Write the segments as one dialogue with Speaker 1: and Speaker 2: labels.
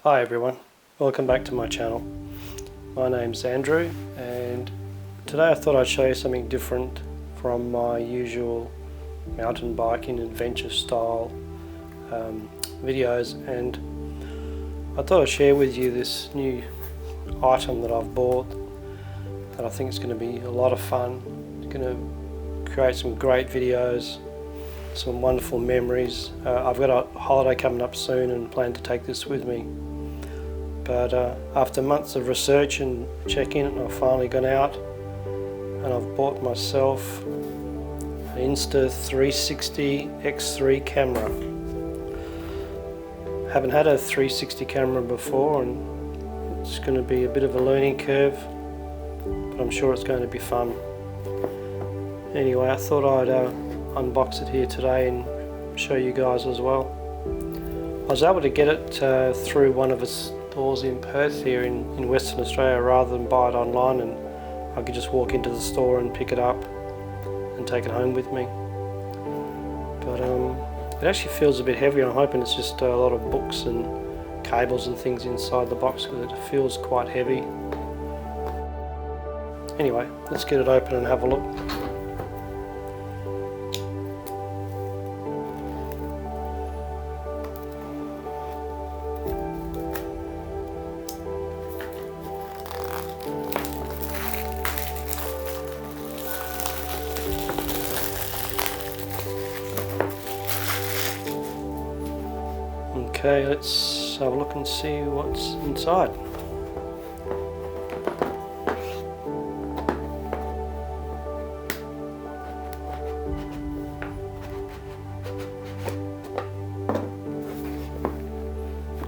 Speaker 1: Hi everyone, welcome back to my channel. My name's Andrew and today I thought I'd show you something different from my usual mountain biking adventure style videos, and I thought I'd share with you this new item that I've bought that I think is going to be a lot of fun. It's going to create some great videos, some wonderful memories. I've got a holiday coming up soon and plan to take this with me. But after months of research and checking, I've finally gone out and I've bought myself an Insta360 X3 camera. Haven't had a 360 camera before and it's going to be a bit of a learning curve, but I'm sure it's going to be fun. Anyway, I thought I'd unbox it here today and show you guys as well. I was able to get it through one of its stores in Perth here in Western Australia rather than buy it online, and I could just walk into the store and pick it up and take it home with me. But it actually feels a bit heavy. I'm hoping it's just a lot of books and cables and things inside the box because it feels quite heavy. Anyway, let's get it open and have a look. Okay, let's have a look and see what's inside.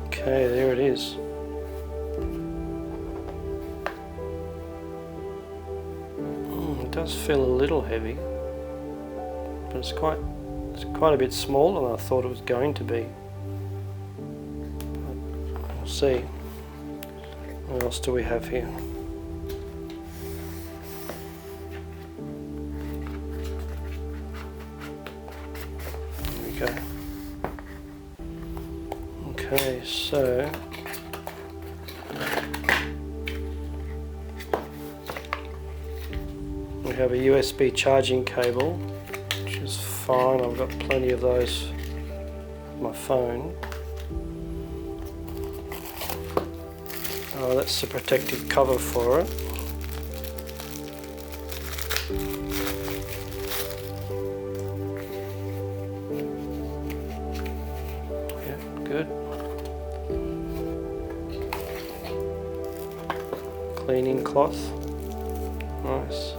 Speaker 1: Okay, there it is. It does feel a little heavy, but it's quite a bit smaller than I thought it was going to be. See, what else do we have here? There we go. Okay, so we have a USB charging cable, which is fine. I've got plenty of those on my phone. That's the protective cover for it. Yeah, good. Cleaning cloth. Nice.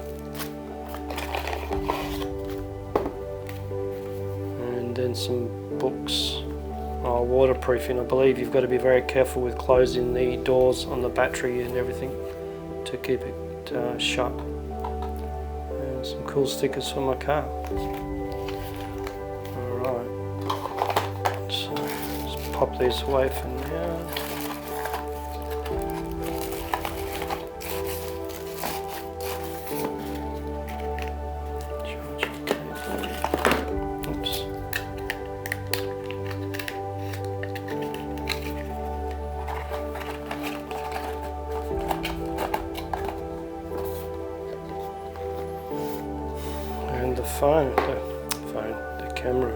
Speaker 1: And then some books. Waterproofing. I believe you've got to be very careful with closing the doors on the battery and everything to keep it shut. And some cool stickers for my car. Alright, so let's pop these away for now. And the camera.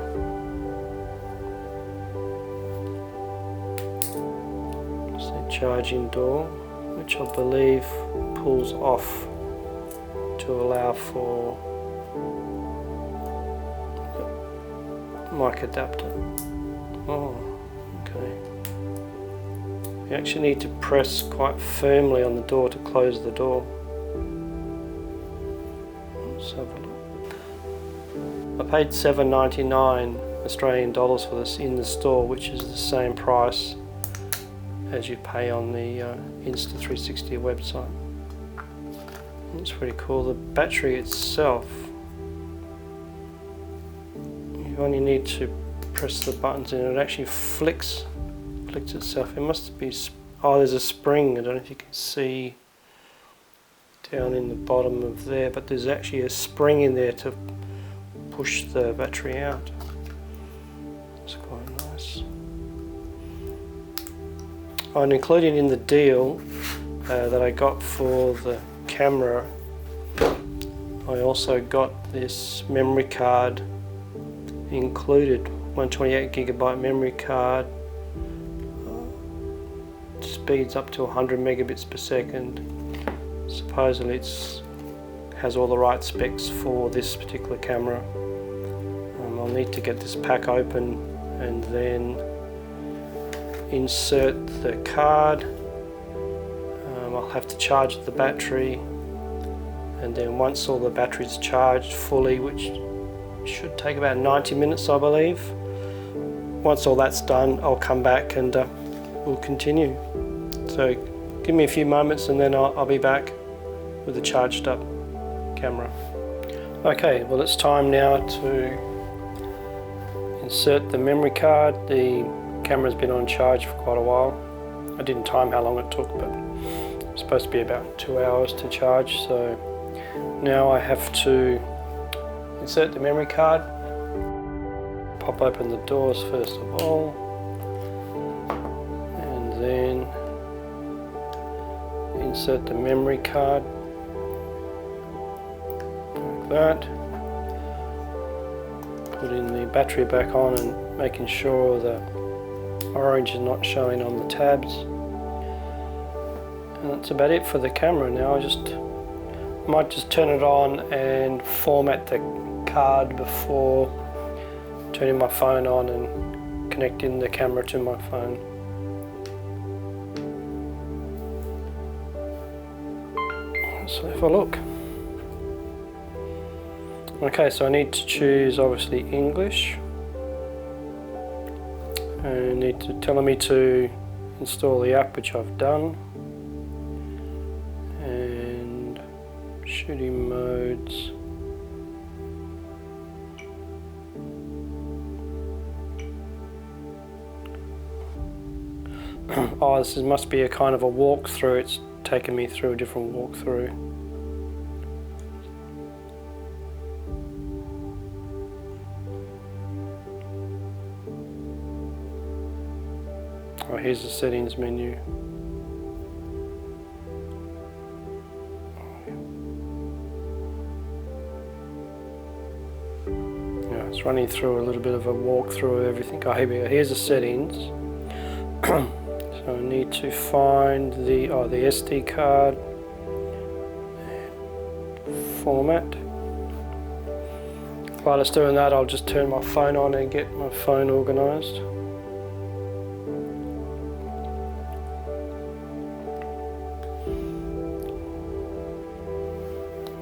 Speaker 1: It's the charging door, which I believe pulls off to allow for mic adapter. Oh, okay. You actually need to press quite firmly on the door to close the door. Let's have a look. I paid $7.99 Australian dollars for this in the store, which is the same price as you pay on the Insta360 website. It's pretty cool. The battery itself, you only need to press the buttons and it actually flicks itself. It must be, oh, there's a spring. I don't know if you can see down in the bottom of there, but there's actually a spring in there to push the battery out. It's quite nice. And included in the deal that I got for the camera, I also got this memory card included, 128GB memory card, speeds up to 100 megabits per second. Supposedly it has all the right specs for this particular camera. I'll need to get this pack open and then insert the card. I'll have to charge the battery, and then once all the battery's charged fully, which should take about 90 minutes I believe, once all that's done I'll come back and we'll continue. So give me a few moments and then I'll be back with the charged up camera. Okay, well it's time now to insert the memory card. The camera's been on charge for quite a while. I didn't time how long it took, but it's supposed to be about 2 hours to charge. So now I have to insert the memory card, pop open the doors first of all, and then insert the memory card like that. Putting the battery back on and making sure the orange is not showing on the tabs. And that's about it for the camera now. I might just turn it on and format the card before turning my phone on and connecting the camera to my phone. Let's have a look. Okay, so I need to choose obviously English, and need to tell me to install the app, which I've done, and shooting modes. Oh, this must be a kind of a walkthrough. It's taken me through a different walkthrough. Oh, here's the settings menu. Yeah, it's running through a little bit of a walkthrough of everything. Oh, here we go. Here's the settings. So I need to find the SD card, format. While it's doing that, I'll just turn my phone on and get my phone organized.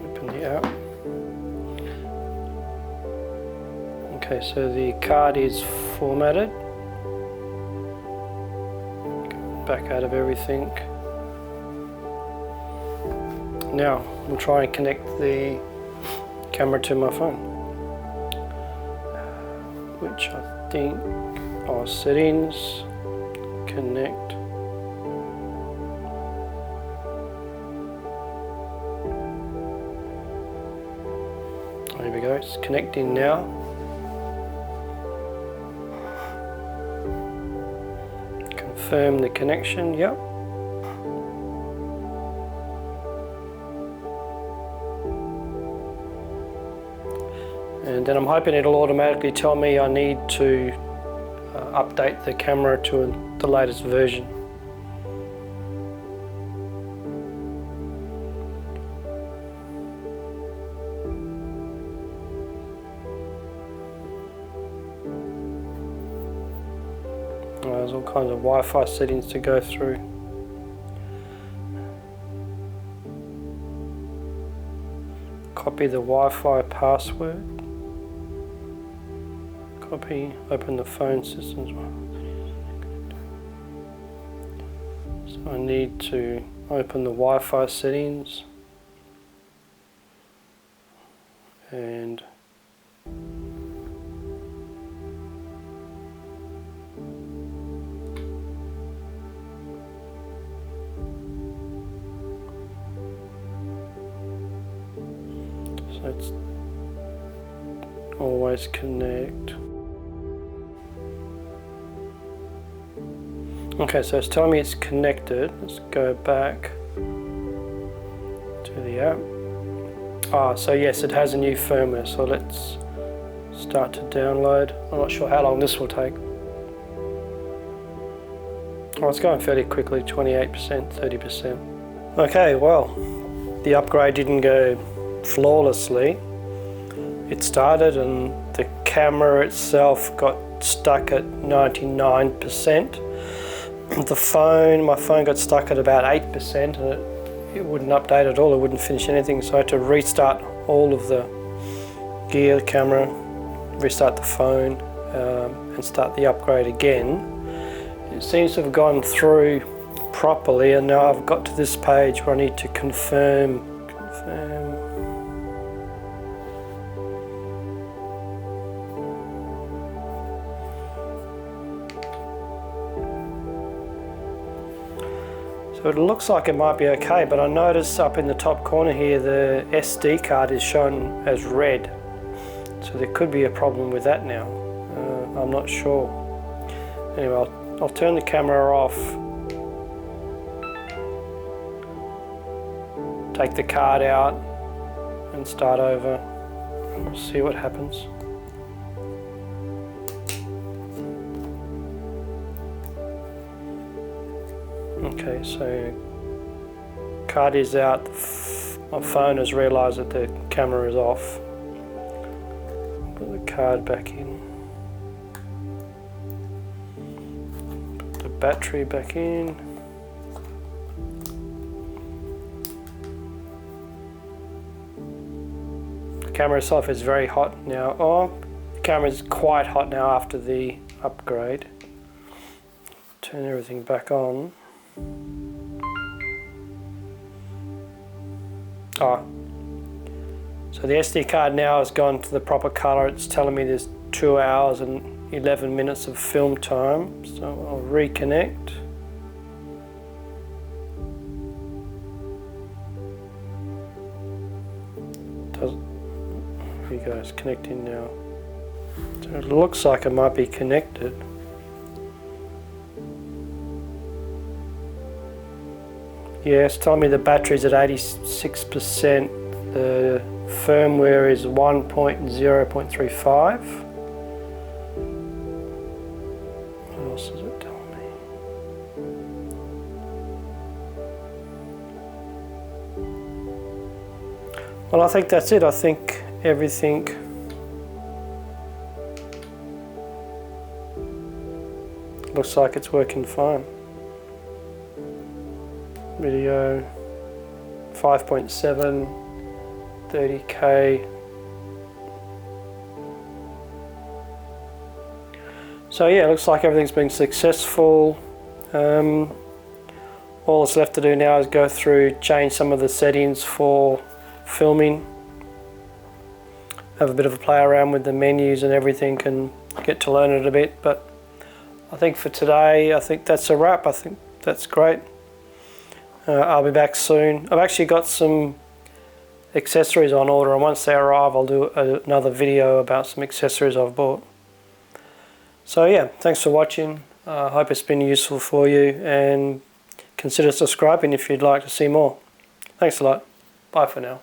Speaker 1: Open the app. Okay, so the card is formatted. Back out of everything. Now we'll try and connect the camera to my phone, which I think are settings, connect. There we go, it's connecting now. Confirm the connection, yep. And then I'm hoping it'll automatically tell me I need to update the camera to the latest version. There's all kinds of Wi-Fi settings to go through. Copy the Wi-Fi password. Copy, open the phone system as well. So I need to open the Wi-Fi settings and so it's always connect. Okay, so it's telling me it's connected. Let's go back to the app. Ah, so yes, it has a new firmware, so let's start to download. I'm not sure how long this will take. Oh, it's going fairly quickly, 28%, 30%. Okay, well, the upgrade didn't go flawlessly. It started and the camera itself got stuck at 99%. My phone got stuck at about 8% and it wouldn't update at all, it wouldn't finish anything, so I had to restart all of the gear, camera, restart the phone and start the upgrade again. It seems to have gone through properly, and now I've got to this page where I need to confirm. So it looks like it might be okay, but I notice up in the top corner here the SD card is shown as red. So there could be a problem with that now. I'm not sure. Anyway, I'll turn the camera off, take the card out and start over. We'll see what happens. Okay, so card is out, my phone has realised that the camera is off. Put the card back in. Put the battery back in. The camera itself is very hot now. Oh, the camera is quite hot now after the upgrade. Turn everything back on. Oh, so the SD card now has gone to the proper color. It's telling me there's 2 hours and 11 minutes of film time. So I'll reconnect. Here you go, it's connecting now. So it looks like it might be connected. Yeah, it's telling me the battery's at 86%. The firmware is 1.0.35. What else is it telling me? Well, I think that's it. I think everything looks like it's working fine. Video 5.7, 30K. So yeah, it looks like everything's been successful. All that's left to do now is go through, change some of the settings for filming, have a bit of a play around with the menus and everything and get to learn it a bit. But I think for today, I think that's a wrap. I think that's great. I'll be back soon. I've actually got some accessories on order, and once they arrive I'll do another video about some accessories I've bought. So yeah, thanks for watching. I hope it's been useful for you, and consider subscribing if you'd like to see more. Thanks a lot. Bye for now.